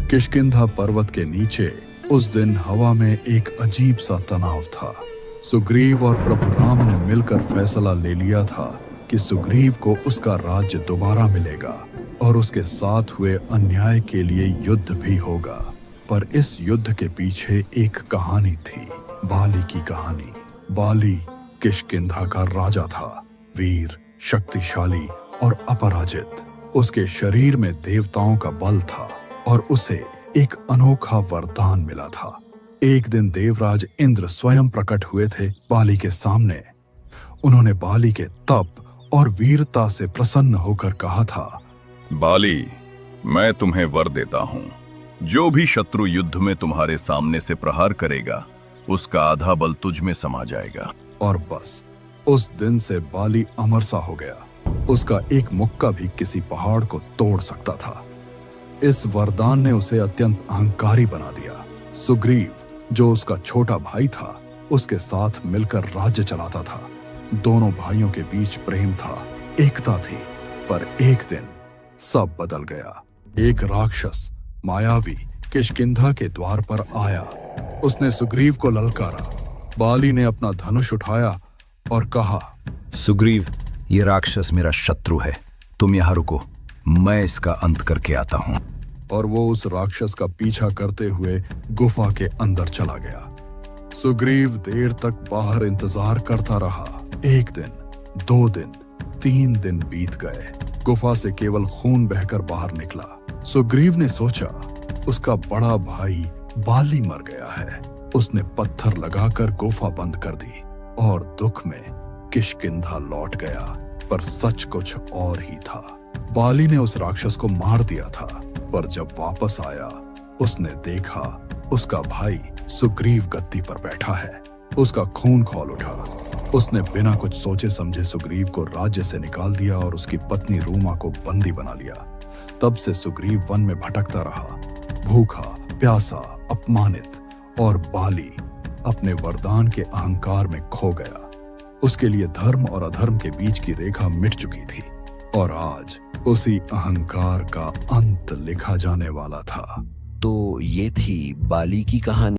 किष्किंधा पर्वत के नीचे उस दिन हवा में एक अजीब सा तनाव था। सुग्रीव और प्रभु राम ने मिलकर फैसला ले लिया था कि सुग्रीव को उसका राज्य दोबारा मिलेगा और उसके साथ हुए अन्याय के लिए युद्ध भी होगा। पर इस युद्ध के पीछे एक कहानी थी, बाली की कहानी। बाली किष्किंधा का राजा था, वीर, शक्तिशाली और अपराजित। उसके शरीर में देवताओं का बल था और उसे एक अनोखा वरदान मिला था। एक दिन देवराज इंद्र स्वयं प्रकट हुए थे बाली के सामने। उन्होंने बाली के तप और वीरता से प्रसन्न होकर कहा था, बाली, मैं तुम्हें वर देता हूं, जो भी शत्रु युद्ध में तुम्हारे सामने से प्रहार करेगा उसका आधा बल तुझ में समा जाएगा। और बस उस दिन से बाली अमर सा हो गया। उसका एक मुक्का भी किसी पहाड़ को तोड़ सकता था। इस वरदान ने उसे अत्यंत अहंकारी बना दिया। सुग्रीव, जो उसका छोटा भाई था, उसके साथ मिलकर राज्य चलाता था। दोनों भाइयों के बीच प्रेम था, एकता थी। पर एक दिन सब बदल गया। एक राक्षस मायावी किष्किंधा के द्वार पर आया। उसने सुग्रीव को ललकारा। बाली ने अपना धनुष उठाया और कहा, सुग्रीव, ये राक्षस मेरा शत्रु है, तुम यहाँ रुको, मैं इसका अंत करके आता हूँ। और वो उस राक्षस का पीछा करते हुए गुफा के अंदर चला गया। सुग्रीव देर तक बाहर इंतजार करता रहा। एक दिन, 2 दिन, 3 दिन बीत गए। गुफा से केवल खून बहकर बाहर निकला। सुग्रीव ने सोचा उसका बड़ा भाई बाली मर गया है। उसने पत्थर लगाकर गुफा बंद कर दी और दुख में किष्किंधा लौट गया। पर सच कुछ और ही था। बाली ने उस राक्षस को मार दिया था, पर जब वापस आया उसने देखा उसका भाई सुग्रीव गद्दी पर बैठा है। उसका खून खौल उठा। उसने बिना कुछ सोचे समझे सुग्रीव को राज्य से निकाल दिया और उसकी पत्नी रूमा को बंदी बना लिया। तब से सुग्रीव वन में भटकता रहा, भूखा, प्यासा, अपमानित। और बाली अपने वरदान के अहंकार में खो गया। उसके लिए धर्म और अधर्म के बीच की रेखा मिट चुकी थी और आज उसी अहंकार का अंत लिखा जाने वाला था। तो ये थी बाली की कहानी।